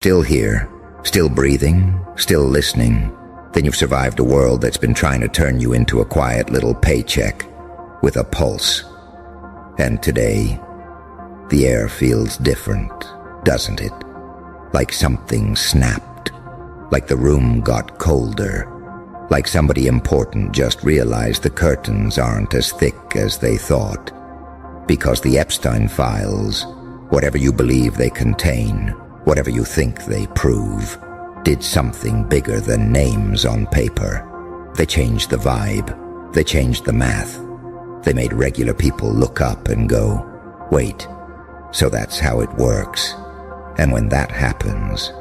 Still here, still breathing, still listening, then you've survived a world that's been trying to turn you into a quiet little paycheck with a pulse. And today, the air feels different, doesn't it? Like something snapped, like the room got colder, like somebody important just realized the curtains aren't as thick as they thought. Because the Epstein files, whatever you believe they contain, whatever you think they prove, did something bigger than names on paper. They changed the vibe. They changed the math. They made regular people look up and go, wait, so that's how it works. And when that happens,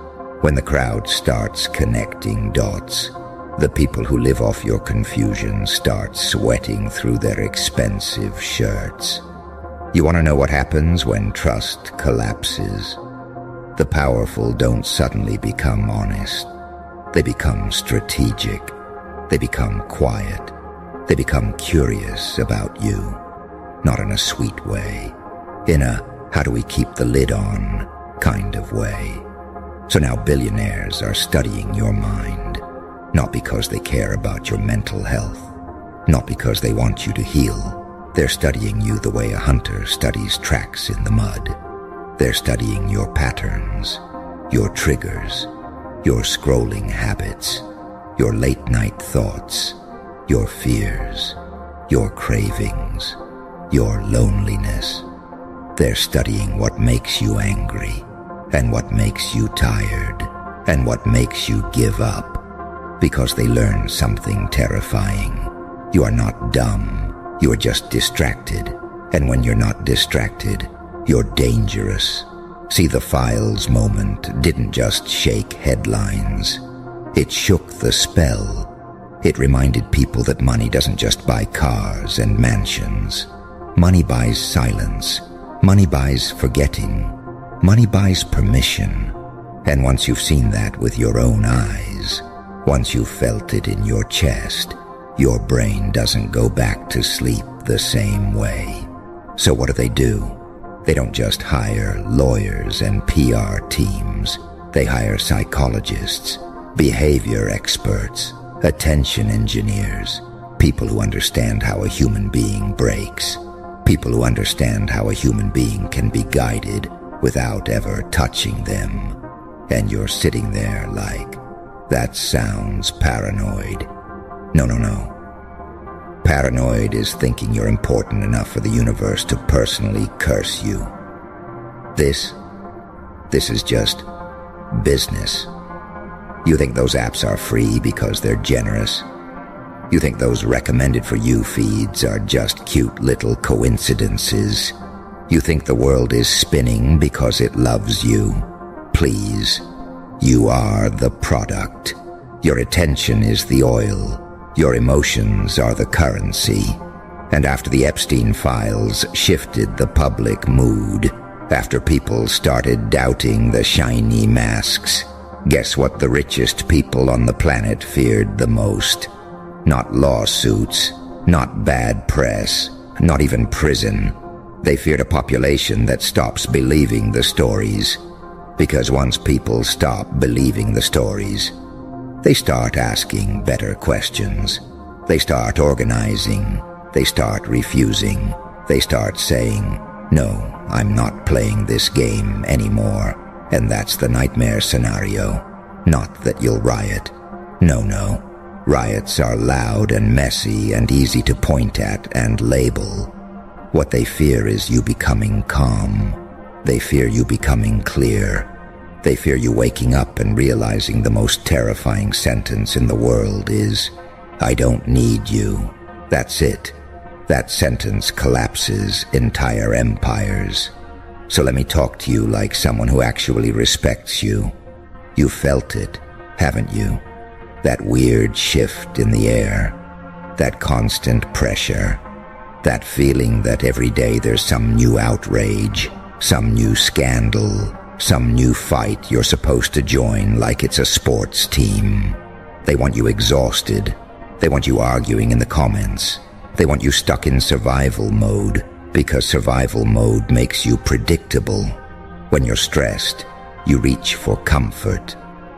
when the crowd starts connecting dots, the people who live off your confusion start sweating through their expensive shirts. You want to know what happens when trust collapses? The powerful don't suddenly become honest. They become strategic. They become quiet. They become curious about you. Not in a sweet way. In a how do we keep the lid on kind of way. So now billionaires are studying your mind. Not because they care about your mental health. Not because they want you to heal. They're studying you the way a hunter studies tracks in the mud. They're studying your patterns, your triggers, your scrolling habits, your late-night thoughts, your fears, your cravings, your loneliness. They're studying what makes you angry, and what makes you tired, and what makes you give up, because they learn something terrifying. You are not dumb, you are just distracted, and when you're not distracted, you're dangerous. See, the files moment didn't just shake headlines. It shook the spell. It reminded people that money doesn't just buy cars and mansions. Money buys silence. Money buys forgetting. Money buys permission. And once you've seen that with your own eyes, once you've felt it in your chest, your brain doesn't go back to sleep the same way. So what do? They don't just hire lawyers and PR teams. They hire psychologists, behavior experts, attention engineers, people who understand how a human being breaks, people who understand how a human being can be guided without ever touching them. And you're sitting there like, that sounds paranoid. No. Paranoid is thinking you're important enough for the universe to personally curse you. This is just business. You think those apps are free because they're generous? You think those recommended for you feeds are just cute little coincidences? You think the world is spinning because it loves you? Please, you are the product. Your attention is the oil. Your emotions are the currency. And after the Epstein files shifted the public mood, after people started doubting the shiny masks, guess what the richest people on the planet feared the most? Not lawsuits, not bad press, not even prison. They feared a population that stops believing the stories. Because once people stop believing the stories, they start asking better questions. They start organizing. They start refusing. They start saying, no, I'm not playing this game anymore. And that's the nightmare scenario. Not that you'll riot. No. Riots are loud and messy and easy to point at and label. What they fear is you becoming calm. They fear you becoming clear. They fear you waking up and realizing the most terrifying sentence in the world is, I don't need you. That's it. That sentence collapses entire empires. So let me talk to you like someone who actually respects you. You felt it, haven't you? That weird shift in the air. That constant pressure. That feeling that every day there's some new outrage, some new scandal, some new fight you're supposed to join like it's a sports team. They want you exhausted. They want you arguing in the comments. They want you stuck in survival mode because survival mode makes you predictable. When you're stressed, you reach for comfort.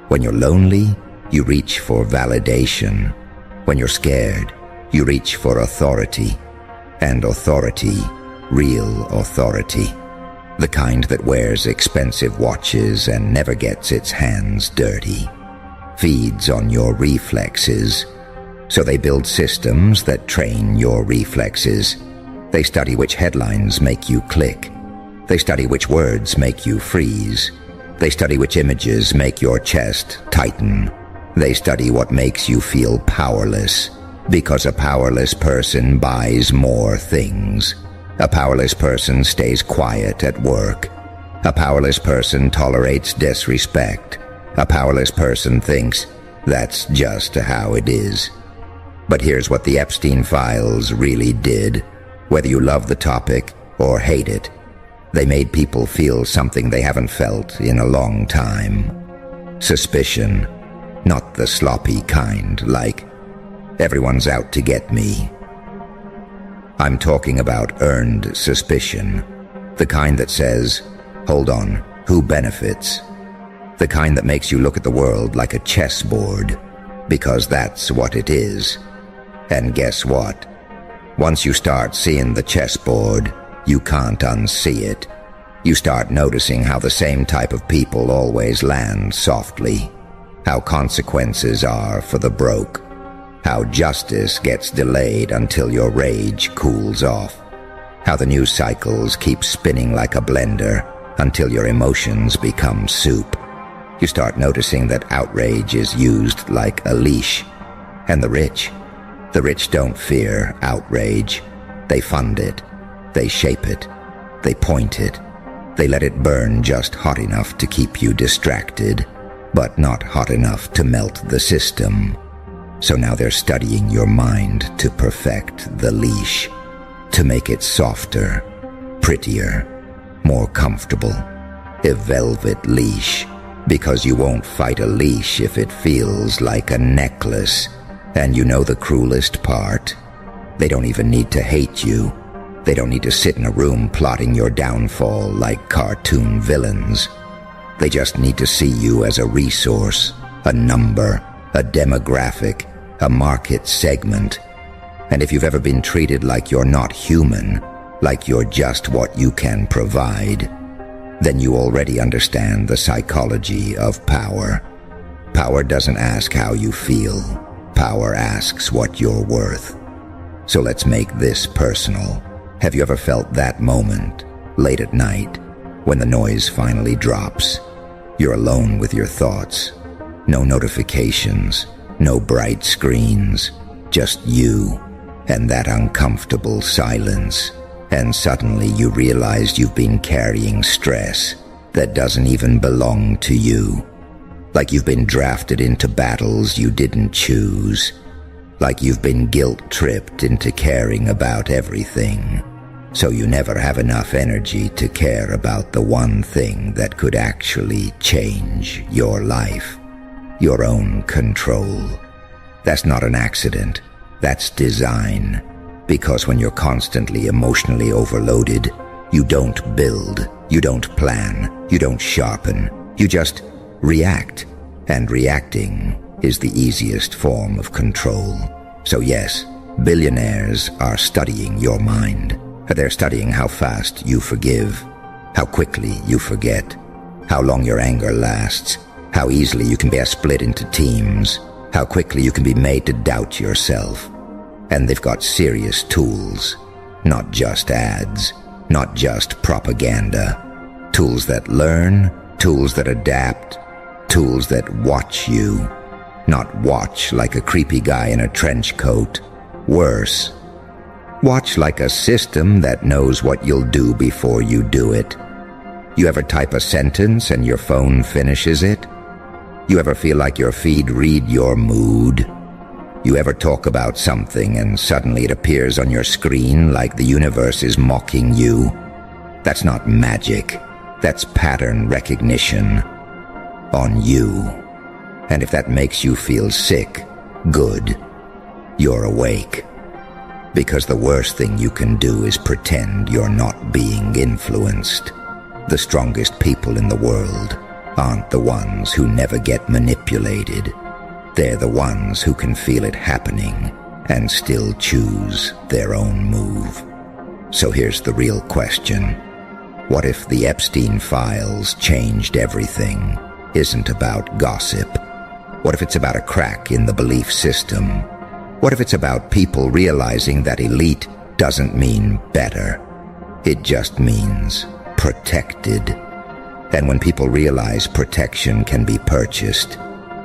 When you're lonely, you reach for validation. When you're scared, you reach for authority. And authority, real authority. The kind that wears expensive watches and never gets its hands dirty. Feeds on your reflexes. So they build systems that train your reflexes. They study which headlines make you click. They study which words make you freeze. They study which images make your chest tighten. They study what makes you feel powerless, because a powerless person buys more things. A powerless person stays quiet at work. A powerless person tolerates disrespect. A powerless person thinks, that's just how it is. But here's what the Epstein files really did. Whether you love the topic or hate it, they made people feel something they haven't felt in a long time. Suspicion, not the sloppy kind, like, everyone's out to get me. I'm talking about earned suspicion, the kind that says, hold on, who benefits? The kind that makes you look at the world like a chessboard, because that's what it is. And guess what? Once you start seeing the chessboard, you can't unsee it. You start noticing how the same type of people always land softly, how consequences are for the broke, how justice gets delayed until your rage cools off, how the news cycles keep spinning like a blender until your emotions become soup. You start noticing that outrage is used like a leash, and the rich don't fear outrage. They fund it, they shape it, they point it, they let it burn just hot enough to keep you distracted, but not hot enough to melt the system. So now they're studying your mind to perfect the leash, to make it softer, prettier, more comfortable. A velvet leash, because you won't fight a leash if it feels like a necklace. And you know the cruelest part? They don't even need to hate you. They don't need to sit in a room plotting your downfall like cartoon villains. They just need to see you as a resource, a number, a demographic, a market segment. And if you've ever been treated like you're not human, like you're just what you can provide, then you already understand the psychology of power. Power doesn't ask how you feel. Power asks what you're worth. So let's make this personal. Have you ever felt that moment, late at night, when the noise finally drops? You're alone with your thoughts. No notifications, no bright screens, just you and that uncomfortable silence. And suddenly you realize you've been carrying stress that doesn't even belong to you. Like you've been drafted into battles you didn't choose. Like you've been guilt-tripped into caring about everything. So you never have enough energy to care about the one thing that could actually change your life. Your own control. That's not an accident. That's design. Because when you're constantly emotionally overloaded, you don't build, you don't plan, you don't sharpen, you just react. And reacting is the easiest form of control. So yes, billionaires are studying your mind. They're studying how fast you forgive, how quickly you forget, how long your anger lasts, how easily you can be split into teams, how quickly you can be made to doubt yourself. And they've got serious tools, not just ads, not just propaganda. Tools that learn, tools that adapt, tools that watch you. Not watch like a creepy guy in a trench coat. Worse, watch like a system that knows what you'll do before you do it. You ever type a sentence and your phone finishes it? You ever feel like your feed read your mood? You ever talk about something and suddenly it appears on your screen like the universe is mocking you? That's not magic. That's pattern recognition. On you. And if that makes you feel sick, good. You're awake. Because the worst thing you can do is pretend you're not being influenced. The strongest people in the world aren't the ones who never get manipulated. They're the ones who can feel it happening and still choose their own move. So here's the real question. What if the Epstein files changed everything isn't about gossip? What if it's about a crack in the belief system? What if it's about people realizing that elite doesn't mean better? It just means protected. And when people realize protection can be purchased,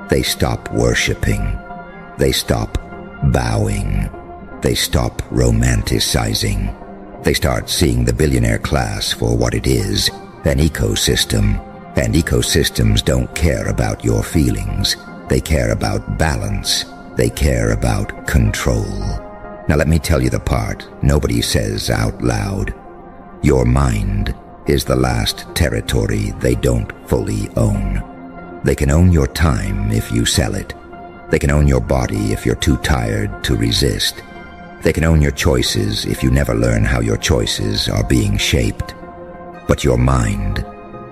they stop worshiping. They stop bowing. They stop romanticizing. They start seeing the billionaire class for what it is, an ecosystem. And ecosystems don't care about your feelings. They care about balance. They care about control. Now let me tell you the part nobody says out loud. Your mind is the last territory they don't fully own. They can own your time if you sell it. They can own your body if you're too tired to resist. They can own your choices if you never learn how your choices are being shaped. But your mind,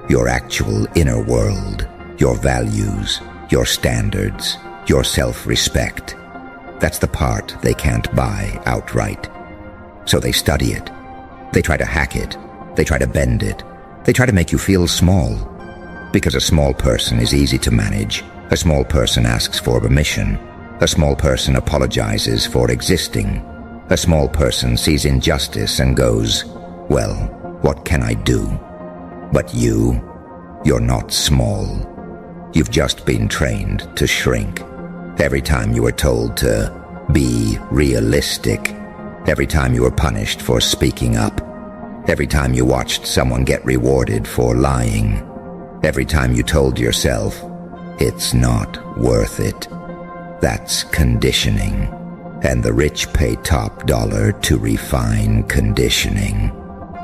your actual inner world, your values, your standards, your self-respect, that's the part they can't buy outright. So they study it. They try to hack it. They try to bend it. They try to make you feel small. Because a small person is easy to manage. A small person asks for permission. A small person apologizes for existing. A small person sees injustice and goes, well, what can I do? But you're not small. You've just been trained to shrink. Every time you were told to be realistic. Every time you were punished for speaking up. Every time you watched someone get rewarded for lying. Every time you told yourself, it's not worth it. That's conditioning. And the rich pay top dollar to refine conditioning.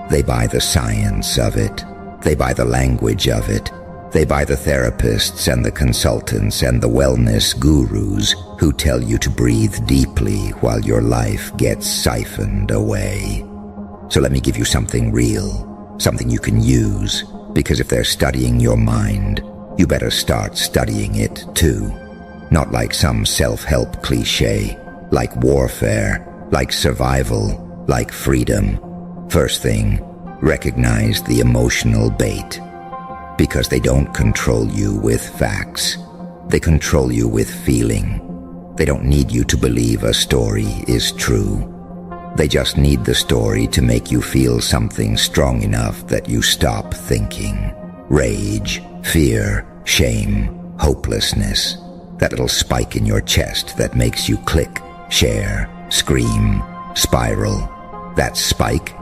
They buy the science of it. They buy the language of it. They buy the therapists and the consultants and the wellness gurus who tell you to breathe deeply while your life gets siphoned away. So let me give you something real, something you can use, because if they're studying your mind, you better start studying it too. Not like some self-help cliche, like warfare, like survival, like freedom. First thing, recognize the emotional bait. Because they don't control you with facts. They control you with feeling. They don't need you to believe a story is true. They just need the story to make you feel something strong enough that you stop thinking. Rage, fear, shame, hopelessness. That little spike in your chest that makes you click, share, scream, spiral. That spike,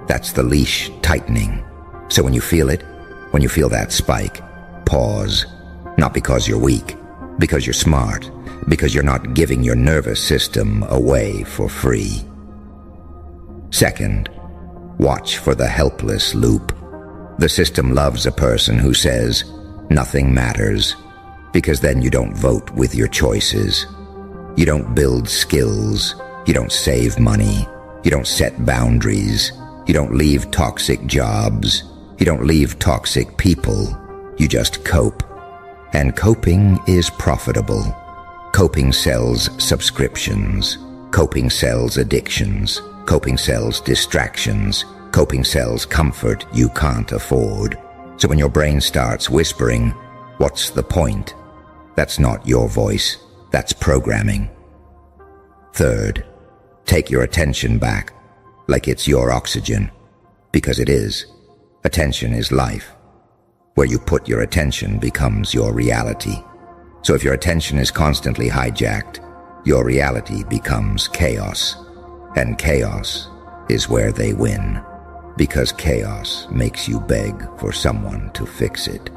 that's the leash tightening. So when you feel it, when you feel that spike, pause. Not because you're weak, because you're smart, because you're not giving your nervous system away for free. Second, watch for the helpless loop. The system loves a person who says, nothing matters, because then you don't vote with your choices. You don't build skills. You don't save money. You don't set boundaries. You don't leave toxic jobs. You don't leave toxic people. You just cope. And coping is profitable. Coping sells subscriptions. Coping sells addictions. Coping sells distractions. Coping sells comfort you can't afford. So when your brain starts whispering, what's the point? That's not your voice. That's programming. Third, take your attention back, like it's your oxygen. Because it is. Attention is life. Where you put your attention becomes your reality. So if your attention is constantly hijacked, your reality becomes chaos. And chaos is where they win. Because chaos makes you beg for someone to fix it.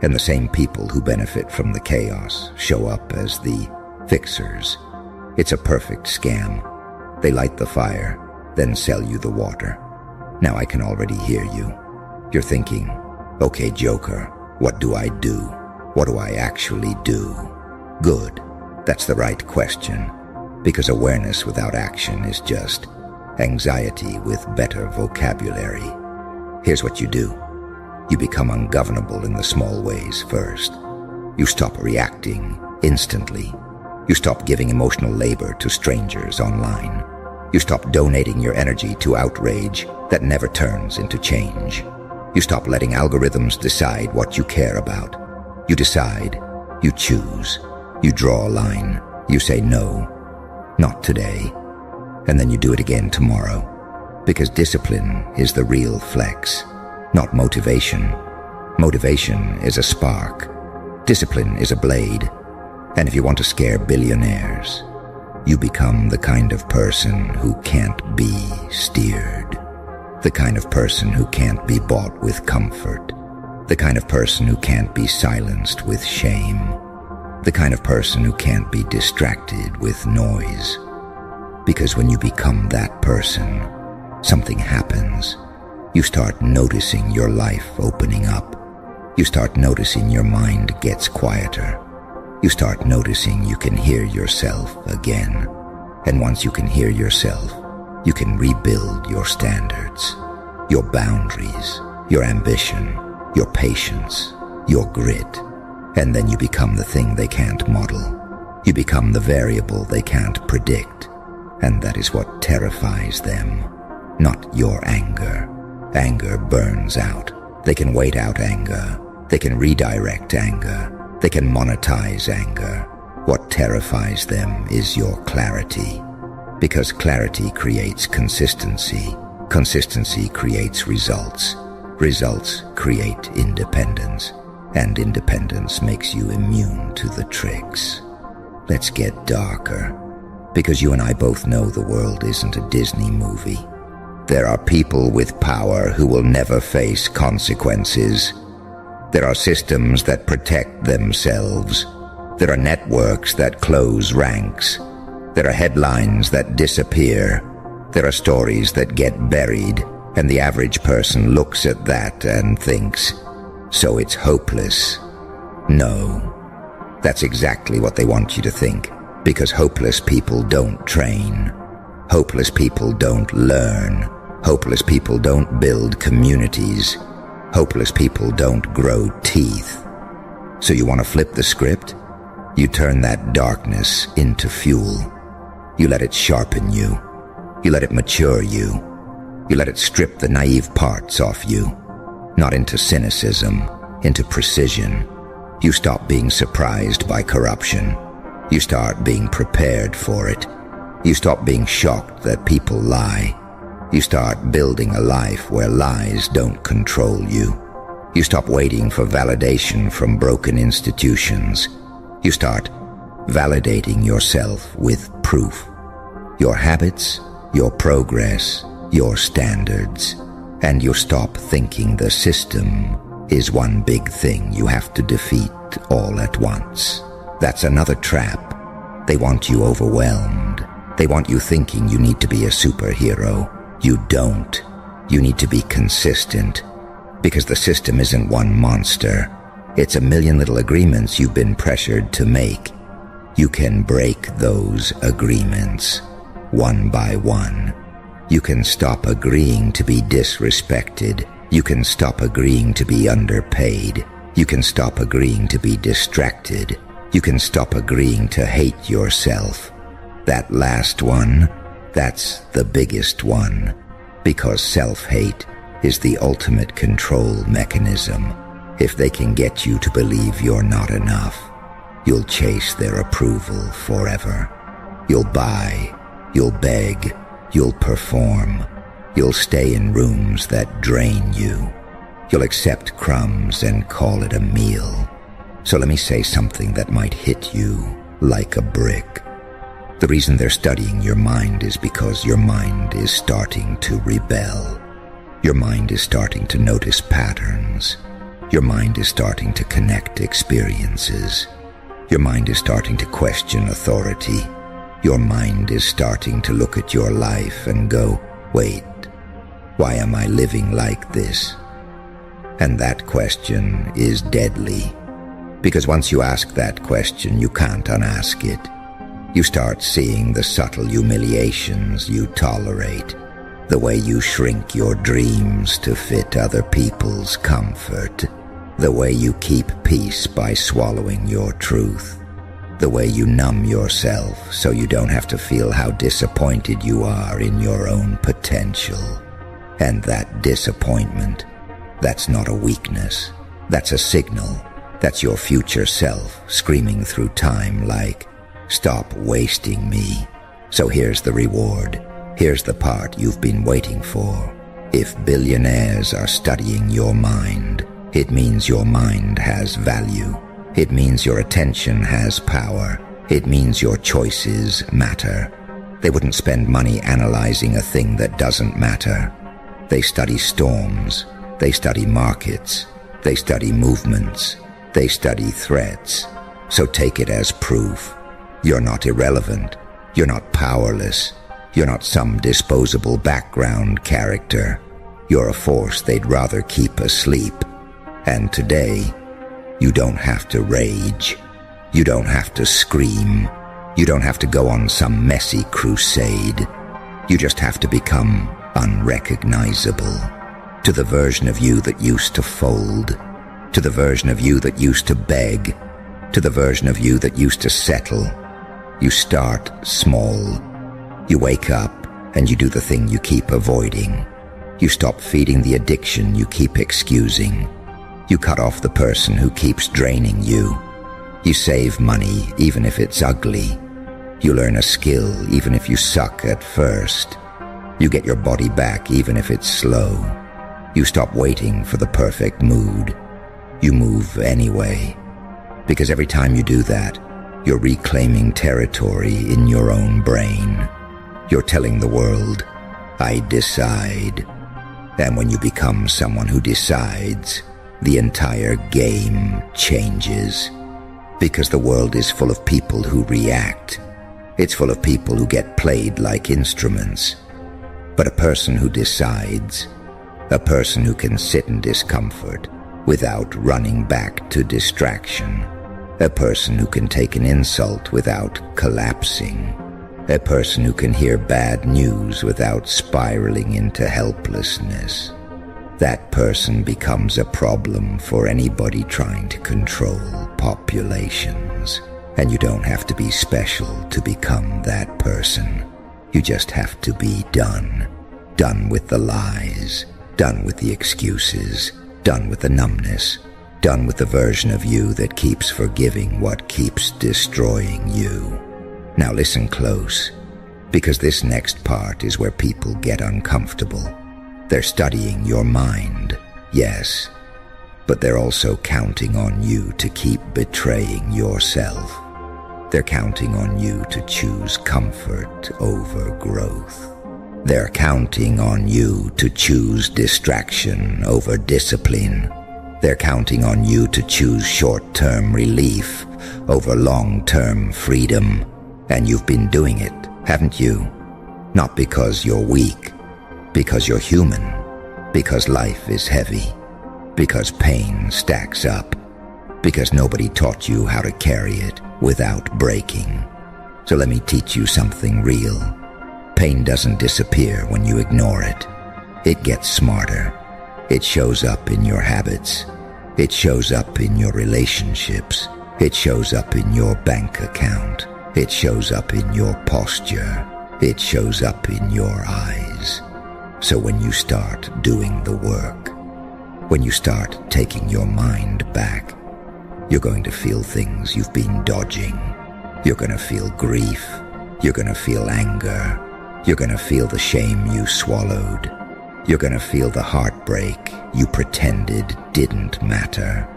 And the same people who benefit from the chaos show up as the fixers. It's a perfect scam. They light the fire, then sell you the water. Now I can already hear you. You're thinking, okay, Joker, what do I do? What do I actually do? Good. That's the right question. Because awareness without action is just anxiety with better vocabulary. Here's what you do. You become ungovernable in the small ways first. You stop reacting instantly. You stop giving emotional labor to strangers online. You stop donating your energy to outrage that never turns into change. You stop letting algorithms decide what you care about. You decide, you choose, you draw a line, you say no, not today, and then you do it again tomorrow. Because discipline is the real flex, not motivation. Motivation is a spark. Discipline is a blade. And if you want to scare billionaires, you become the kind of person who can't be steered. The kind of person who can't be bought with comfort. The kind of person who can't be silenced with shame. The kind of person who can't be distracted with noise. Because when you become that person, something happens. You start noticing your life opening up. You start noticing your mind gets quieter. You start noticing you can hear yourself again. And once you can hear yourself, you can rebuild your standards, your boundaries, your ambition, your patience, your grit. And then you become the thing they can't model. You become the variable they can't predict. And that is what terrifies them, not your anger. Anger burns out. They can wait out anger. They can redirect anger. They can monetize anger. What terrifies them is your clarity. Because clarity creates consistency. Consistency creates results. Results create independence. And independence makes you immune to the tricks. Let's get darker. Because you and I both know the world isn't a Disney movie. There are people with power who will never face consequences. There are systems that protect themselves. There are networks that close ranks. There are headlines that disappear. There are stories that get buried, and the average person looks at that and thinks, so it's hopeless. No, that's exactly what they want you to think, because hopeless people don't train. Hopeless people don't learn. Hopeless people don't build communities. Hopeless people don't grow teeth. So you want to flip the script? You turn that darkness into fuel. You let it sharpen you. You let it mature you. You let it strip the naive parts off you. Not into cynicism, into precision. You stop being surprised by corruption. You start being prepared for it. You stop being shocked that people lie. You start building a life where lies don't control you. You stop waiting for validation from broken institutions. You start validating yourself with proof. Your habits, your progress, your standards. And you stop thinking the system is one big thing you have to defeat all at once. That's another trap. They want you overwhelmed. They want you thinking you need to be a superhero. You don't. You need to be consistent. Because the system isn't one monster. It's a million little agreements you've been pressured to make. You can break those agreements, one by one. You can stop agreeing to be disrespected. You can stop agreeing to be underpaid. You can stop agreeing to be distracted. You can stop agreeing to hate yourself. That last one, that's the biggest one, because self-hate is the ultimate control mechanism. If they can get you to believe you're not enough, you'll chase their approval forever. You'll buy, you'll beg, you'll perform. You'll stay in rooms that drain you. You'll accept crumbs and call it a meal. So let me say something that might hit you like a brick. The reason they're studying your mind is because your mind is starting to rebel. Your mind is starting to notice patterns. Your mind is starting to connect experiences. Your mind is starting to question authority. Your mind is starting to look at your life and go, wait, why am I living like this? And that question is deadly. Because once you ask that question, you can't unask it. You start seeing the subtle humiliations you tolerate. The way you shrink your dreams to fit other people's comfort. The way you keep peace by swallowing your truth. The way you numb yourself so you don't have to feel how disappointed you are in your own potential. And that disappointment, that's not a weakness. That's a signal. That's your future self screaming through time like, "Stop wasting me." So here's the reward. Here's the part you've been waiting for. If billionaires are studying your mind, it means your mind has value. It means your attention has power. It means your choices matter. They wouldn't spend money analyzing a thing that doesn't matter. They study storms. They study markets. They study movements. They study threats. So take it as proof. You're not irrelevant. You're not powerless. You're not some disposable background character. You're a force they'd rather keep asleep. And today, you don't have to rage. You don't have to scream. You don't have to go on some messy crusade. You just have to become unrecognizable. To the version of you that used to fold. To the version of you that used to beg. To the version of you that used to settle. You start small. You wake up and you do the thing you keep avoiding. You stop feeding the addiction you keep excusing. You cut off the person who keeps draining you. You save money even if it's ugly. You learn a skill even if you suck at first. You get your body back even if it's slow. You stop waiting for the perfect mood. You move anyway. Because every time you do that, you're reclaiming territory in your own brain. You're telling the world, "I decide." And when you become someone who decides, the entire game changes. Because the world is full of people who react. It's full of people who get played like instruments. But a person who decides, a person who can sit in discomfort without running back to distraction, a person who can take an insult without collapsing, a person who can hear bad news without spiraling into helplessness. That person becomes a problem for anybody trying to control populations. And you don't have to be special to become that person. You just have to be done. Done with the lies. Done with the excuses. Done with the numbness. Done with the version of you that keeps forgiving what keeps destroying you. Now listen close, because this next part is where people get uncomfortable. They're studying your mind, yes, but they're also counting on you to keep betraying yourself. They're counting on you to choose comfort over growth. They're counting on you to choose distraction over discipline. They're counting on you to choose short-term relief over long-term freedom. And you've been doing it, haven't you? Not because you're weak, because you're human, because life is heavy, because pain stacks up, because nobody taught you how to carry it without breaking. So let me teach you something real. Pain doesn't disappear when you ignore it. It gets smarter. It shows up in your habits. It shows up in your relationships. It shows up in your bank account. It shows up in your posture. It shows up in your eyes. So when you start doing the work, when you start taking your mind back, you're going to feel things you've been dodging. You're going to feel grief. You're going to feel anger. You're going to feel the shame you swallowed. You're going to feel the heartbreak you pretended didn't matter.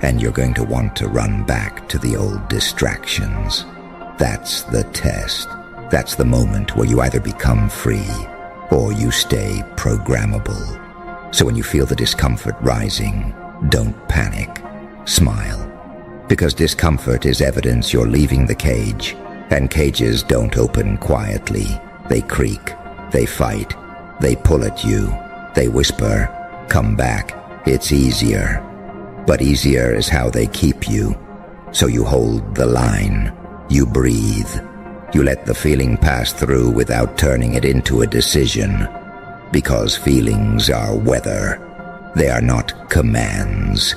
And you're going to want to run back to the old distractions. That's the test. That's the moment where you either become free or you stay programmable. So when you feel the discomfort rising, don't panic. Smile. Because discomfort is evidence you're leaving the cage. And cages don't open quietly. They creak. They fight. They pull at you. They whisper, "Come back. It's easier." But easier is how they keep you. So you hold the line. You breathe. You let the feeling pass through without turning it into a decision. because feelings are weather. They are not commands.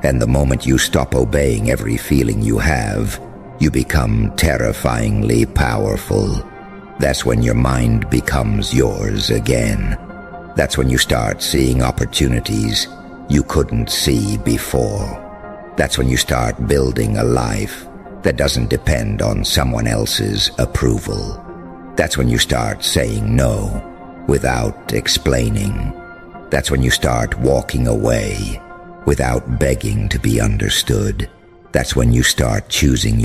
And the moment you stop obeying every feeling you have, you become terrifyingly powerful. That's when your mind becomes yours again. That's when you start seeing opportunities you couldn't see before. That's when you start building a life that doesn't depend on someone else's approval. That's when you start saying no without explaining. That's when you start walking away without begging to be understood. That's when you start choosing